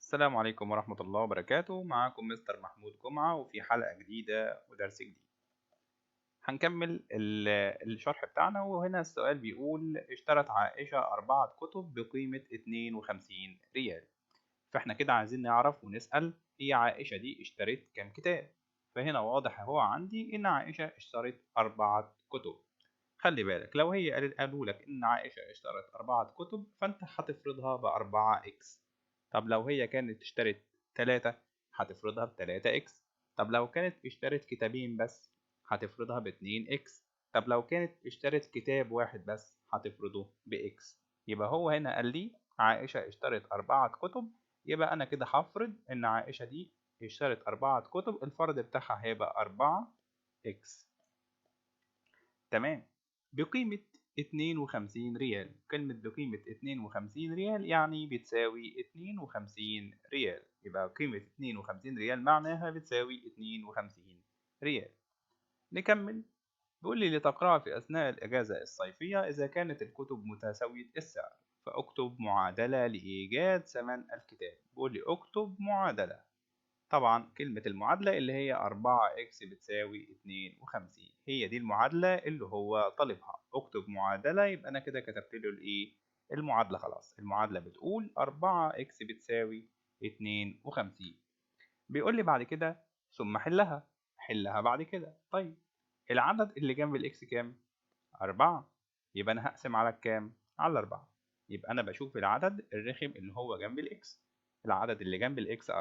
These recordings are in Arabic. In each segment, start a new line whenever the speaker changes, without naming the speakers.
السلام عليكم ورحمة الله وبركاته. معاكم مستر محمود جمعة وفي حلقة جديدة ودرس جديد. هنكمل الشرح بتاعنا، وهنا السؤال بيقول اشترت عائشة 4 كتب بقيمة 52 ريال. فاحنا كده عايزين نعرف ونسأل هي عائشة دي اشترت كام كتاب. فهنا واضح هو عندي إن عائشة اشترت 4 كتب. خلي بالك لو هي قالوا لك إن عائشة اشترت 4 كتب فأنت هتفرضها ب4 إكس. طب لو هي كانت اشترت 3 هتفرضها ب3 إكس. طب لو كانت اشترت كتابين بس هتفرضها ب2 إكس. طب لو كانت اشترت كتاب واحد بس هتفرضه بإكس. يبقى هو هنا قال لي عائشة اشترت 4 كتب، يبقى أنا كده هفرض إن عائشة دي اشترت 4 كتب، الفرض بتاعها هيبقى 4 إكس. تمام. بقيمة 52 ريال. كلمة بقيمة 52 ريال يعني بتساوي 52 ريال، يبقى قيمة 52 ريال معناها بتساوي 52 ريال. نكمل. بيقول لي لتقرأ في أثناء الإجازة الصيفية إذا كانت الكتب متساوية السعر فاكتب معادلة لإيجاد ثمن الكتاب. بيقول لي اكتب معادلة. طبعا كلمة المعادلة اللي هي 4 إكس بتساوي 52، هي دي المعادلة اللي هو طالبها. اكتب معادلة، يبقى أنا كده كتبت له الإيه؟ المعادلة. خلاص المعادلة بتقول 4 إكس بتساوي 52. بيقول لي بعد كده ثم حلها. حلها بعد كده. طيب العدد اللي جنب الإكس كام؟ 4. يبقى أنا هقسم على كام؟ على 4. يبقى أنا بشوف العدد الرخم اللي هو جنب الإكس. العدد اللي جنب الإكس 4،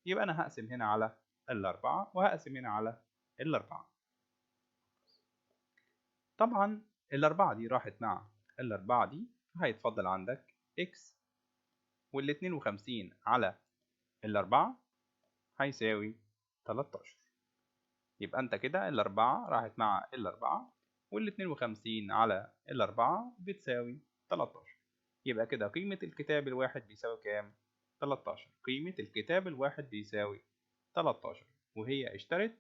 يبقى أنا هقسم هنا على ال4 وهقسم هنا على ال4. طبعا ال4 دي راحت مع ال4 دي، هيتفضل عندك إكس، وال52 على ال4 هيساوي 13. يبقى أنت كده ال4 راحت مع ال4، وال52 على ال4 بتساوي 13. يبقى كده قيمة الكتاب الواحد بيساوي كام؟ 13. قيمة الكتاب الواحد بيساوي 13، وهي اشترت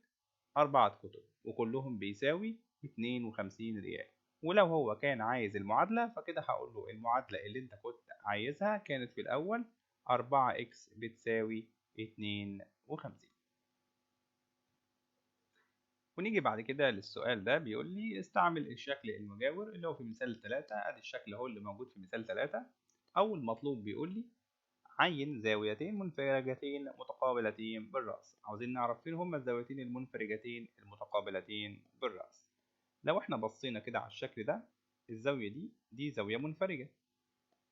4 كتب وكلهم بيساوي 52 ريال. ولو هو كان عايز المعادلة فكده هقول له المعادلة اللي انت كنت عايزها كانت في الأول 4 إكس بتساوي 52. ونيجي بعد كده للسؤال ده. بيقول لي استعمل الشكل المجاور اللي هو في مثال 3. ادي الشكل اهو اللي موجود في مثال 3. اول مطلوب بيقول لي عين زاويتين منفرجتين متقابلتين بالرأس. عاوزين نعرف فين هما الزاويتين المنفرجتين المتقابلتين بالرأس. لو احنا بصينا كده على الشكل ده، الزاوية دي زاوية منفرجة.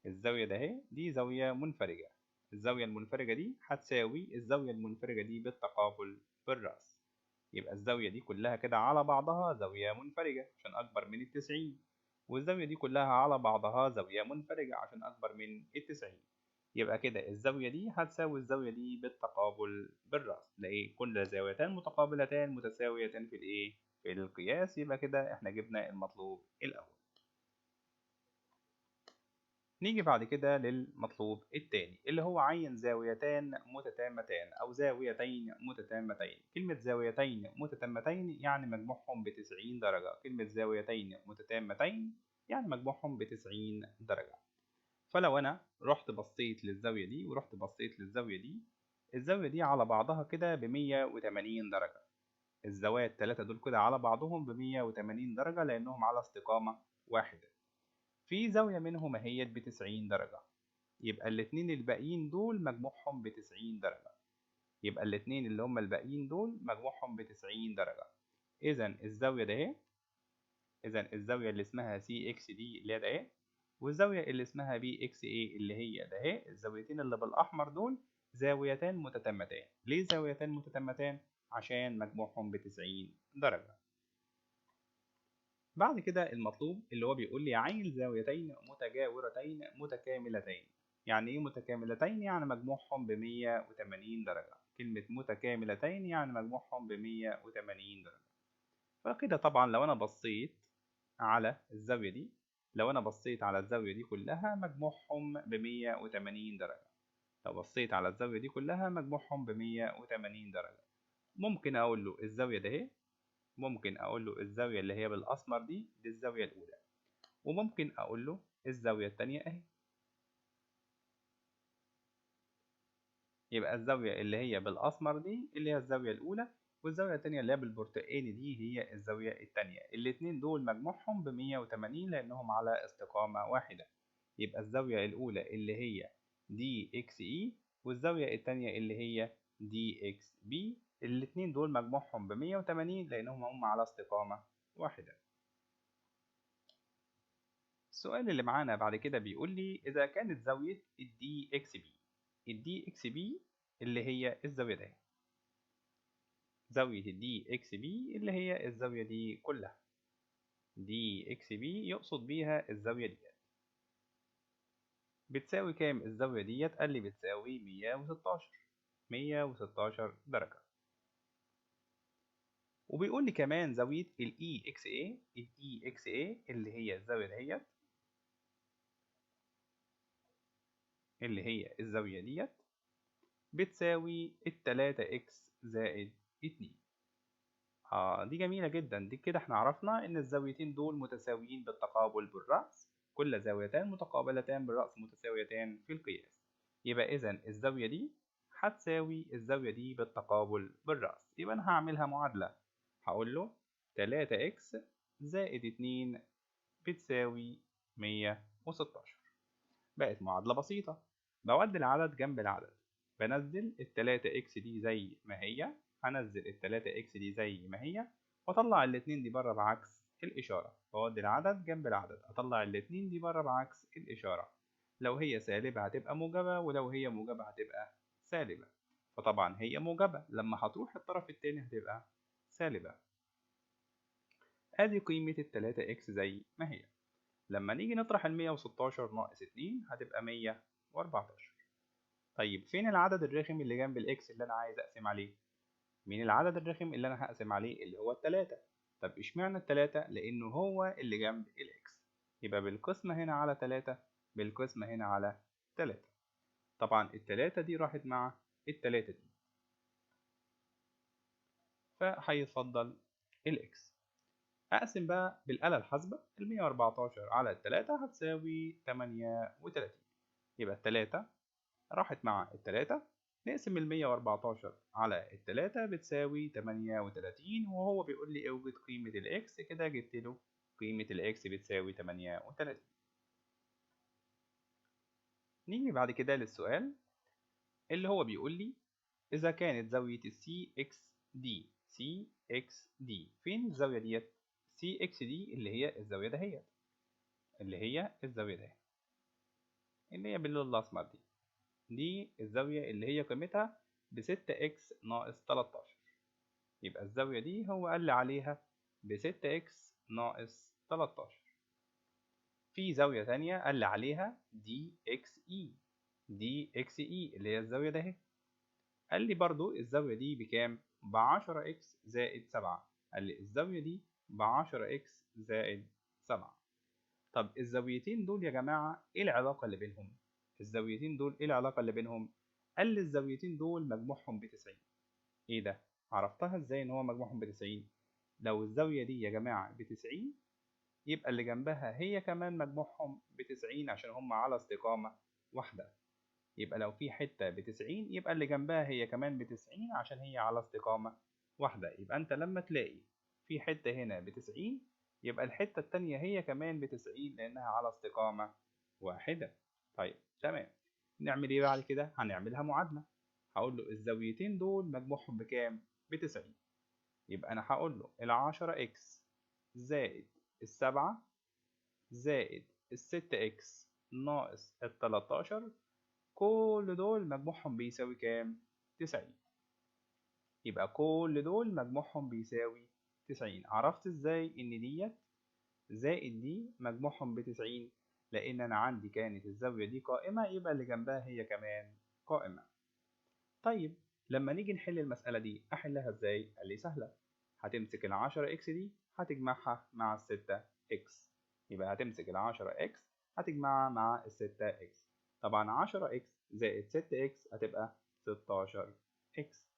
الزاوية ده اهي دي زاوية منفرجة. الزاوية المنفرجة دي هتساوي الزاوية المنفرجة دي بالتقابل بالرأس. يبقى الزاوية دي كلها كده على بعضها زاوية منفرجة عشان أكبر من 90، والزاوية دي كلها على بعضها زاوية منفرجة عشان أكبر من 90. يبقى كده الزاوية دي هتساوي الزاوية دي بالتقابل بالرأس. لإيه؟ كل زاويتان متقابلتان متساويتان في الإيه؟ في القياس. يبقى كده إحنا جبنا المطلوب الأول. نيجي بعد كده للمطلوب الثاني اللي هو عين زاويتان متتامتان أو زاويتين متتامتين. كلمة زاويتين متتامتين يعني مجموعهم ب90 درجة. كلمة زاويتين متتامتين يعني مجموعهم ب90 درجة. فلو أنا رحت بصيت للزاوية دي ورحت بصيت للزاوية دي، الزاوية دي على بعضها كده ب180 درجة. الزوايا التلاتة دول كده على بعضهم ب180 درجة لأنهم على استقامة واحدة. في زاوية منهم اهيت ب90 درجة، يبقى الاتنين الباقيين دول مجموعهم ب90 درجة. يبقى الاتنين اللي هما الباقيين دول مجموعهم ب90 درجة. إذا الزاوية ده اهي، إذا الزاوية اللي اسمها سي إكس دي اللي هي ده اهي، والزاوية اللي اسمها بي إكس إيه اللي هي ده اهي، الزاويتين اللي بالأحمر دول زاويتان متتامتان. ليه زاويتان متتامتان؟ عشان مجموعهم ب90 درجة. بعد كده المطلوب اللي هو بيقول لي عين زاويتين متجاورتين متكاملتين. يعني ايه متكاملتين؟ يعني مجموعهم ب180 درجة. كلمة متكاملتين يعني مجموعهم ب180 درجة. فكده طبعا لو انا بصيت على الزاوية دي، لو انا بصيت على الزاوية دي كلها مجموعهم ب180 درجة. لو بصيت على الزاوية دي كلها مجموعهم ب180 درجة. ممكن اقول له الزاوية ده اهي، ممكن اقول له الزاوية اللي هي بالاسمر دي الزاوية الاولى، وممكن اقول له الزاوية التانية اهي. يبقى الزاوية اللي هي بالأسمر دي اللي هي الزاوية الأولى، والزاوية التانية اللي هي بالبرتقاني دي هي الزاوية التانية. الاتنين دول مجموعهم ب180 لأنهم على استقامة واحدة. يبقى الزاوية الأولى اللي هي دي إكس إي، والزاوية التانية اللي هي دي إكس بي، الاتنين دول مجموعهم ب180 لأنهم هم على استقامة واحدة. السؤال اللي معانا بعد كده بيقول لي إذا كانت زاوية الدي إكس بي، الدي إكس بي اللي هي الزاوية دي، زاوية الدي إكس بي اللي هي الزاوية دي كلها، دي إكس بي يقصد بيها الزاوية دي، بتساوي كام الزاوية ديت؟ قال لي بتساوي 116 درجة. وبيقول لي كمان زاوية ال EXA، ال EXA اللي هي الزاوية ديت، اللي هي الزاوية ديت بتساوي 3x زائد 2. دي جميلة جدا. دي كده احنا عرفنا ان الزاويتين دول متساويين بالتقابل بالرأس، كل زاويتان متقابلتان بالرأس متساويتان في القياس. يبقى اذا الزاوية دي هتساوي الزاوية دي بالتقابل بالرأس. يبقى انا هعملها معادلة، هقول له 3x زائد 2 بتساوي 116. بقت معادلة بسيطة. بودي العدد جنب العدد، بنزل التلاتة اكس دي زي ما هي، هنزل التلاتة اكس دي زي ما هي، واطلع الاتنين دي بره بعكس الإشارة. بودي العدد جنب العدد، اطلع الاتنين دي بره بعكس الإشارة. لو هي سالبة هتبقى موجبة، ولو هي موجبة هتبقى سالبة. فطبعا هي موجبة، لما هتروح الطرف التاني هتبقى سالبة. ادي قيمة التلاتة اكس زي ما هي. لما نيجي نطرح 116 ناقص 2 هتبقى 114. طيب فين العدد الرخم اللي جنب الاكس اللي انا عايز اقسم عليه؟ مين العدد الرخم اللي انا هقسم عليه؟ اللي هو التلاتة. طب اشمعنى التلاتة؟ لانه هو اللي جنب الاكس. يبقى بالقسمة هنا على تلاتة، بالقسمة هنا على تلاتة. طبعا التلاتة دي راحت مع التلاتة دي، فهيفضل الاكس. اقسم بقى بالآلة الحاسبة، 114 على التلاتة هتساوي 38. يبقى التلاتة راحت مع التلاتة، نقسم 114 على التلاتة بتساوي 38، وهو بيقول لي اوجد قيمة الإكس. كده جبت له قيمة الإكس بتساوي 38. نيجي بعد كده للسؤال اللي هو بيقول لي إذا كانت زاوية CXD، CXD فين الزاوية ديت؟ CXD اللي هي الزاوية دهيت، اللي هي الزاوية دهيت، اللي هي باللون الأسمر دي، دي الزاوية اللي هي قيمتها ب6x ناقص 13. يبقى الزاوية دي هو قال لي عليها ب6x ناقص 13. في زاوية تانية قال لي عليها DXE، DXE اللي هي الزاوية ده اهي. قال لي برضو الزاوية دي بكام؟ ب10x زائد 7. قال لي الزاوية دي ب10x زائد 7. طب الزاويتين دول يا جماعة ايه العلاقة اللي بينهم؟ الزاويتين دول ايه العلاقة اللي بينهم؟ قال لي الزاويتين دول مجموعهم ب90. ايه ده؟ عرفتها ازاي ان هو مجموعهم ب90؟ لو الزاوية دي يا جماعة ب90 يبقى اللي جنبها هي كمان مجموعهم ب90 عشان هم على استقامة واحدة. يبقى لو في حتة ب90 يبقى اللي جنبها هي كمان ب90 عشان هي على استقامة واحدة. يبقى انت لما تلاقي في حتة هنا ب90 يبقى الحتة التانية هي كمان ب90 لأنها على استقامة واحدة. طيب تمام. نعمل ايه بعد كده؟ هنعملها معادلة. هقول له الزاويتين دول مجموعهم بكام؟ ب90. يبقى أنا هقول له 10x زائد 7 زائد 6x ناقص 13، كل دول مجموعهم بيساوي كام؟ 90. يبقى كل دول مجموعهم بيساوي 90. عرفت ازاي ان ديت زائد دي مجموعهم ب90؟ لان انا عندي كانت الزاوية دي قائمة، يبقى اللي جنبها هي كمان قائمة. طيب لما نيجي نحل المسألة دي أحلها إزاي؟ قال لي سهلة. هتمسك ال10 إكس دي هتجمعها مع ال6 إكس، يبقى هتمسك ال10 إكس هتجمعها مع ال6 إكس. طبعا 10 إكس زائد 6 إكس هتبقى 16 إكس.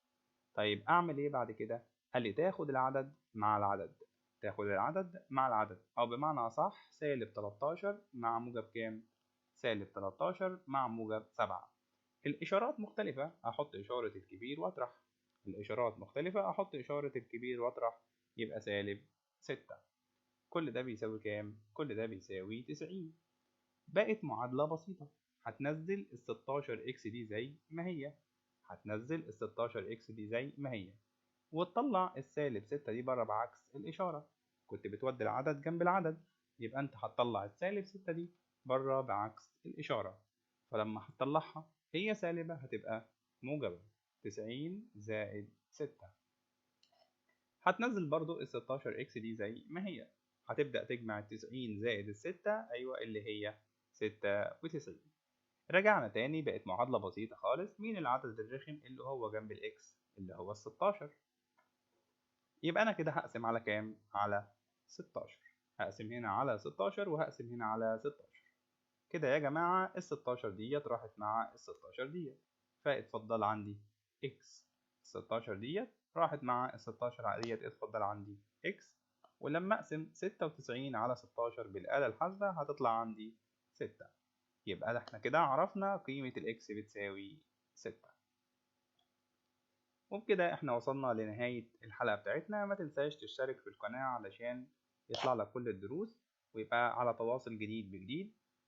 طيب أعمل إيه بعد كده؟ قال لي تاخد العدد مع العدد، تاخد العدد مع العدد، أو بمعنى أصح سالب 13 مع موجب كام؟ سالب 13 مع موجب 7. الإشارات مختلفة، أحط إشارة الكبير وأطرح. الإشارات مختلفة، أحط إشارة الكبير وأطرح. يبقى -6. كل ده بيساوي كام؟ كل ده بيساوي 90. بقت معادلة بسيطة. هتنزل ال16 إكس دي زي ما هي. هتنزل ال16 إكس دي زي ما هي، وتطلع -6 دي بره بعكس الإشارة. كنت بتودي العدد جنب العدد، يبقى أنت هتطلع -6 دي بره بعكس الإشارة. فلما هتطلعها هي سالبة هتبقى موجبة. 90 زائد 6. هتنزل برضو ال16 إكس دي زي ما هي. هتبدأ تجمع 90 زائد 6، أيوة اللي هي 96. رجعنا تاني، بقت معادلة بسيطة خالص. مين العدد الرخم اللي هو جنب الإكس؟ اللي هو ال16. يبقى أنا كده هقسم على كام؟ على 16. هقسم هنا على 16 وهقسم هنا على 16. كده يا جماعة ال16 ديت راحت مع ال16 ديت، فاتفضل عندي إكس. ال16 ديت راحت مع ال16 ديت، اتفضل عندي إكس. ولما أقسم 96 على 16 بالآلة الحاسبة هتطلع عندي 6. يبقى احنا كده عرفنا قيمة الإكس بتساوي 6. وبكده احنا وصلنا لنهاية الحلقة بتاعتنا. ما تنساش تشترك في القناة علشان يطلع لك كل الدروس، ويبقى على تواصل جديد بجديد.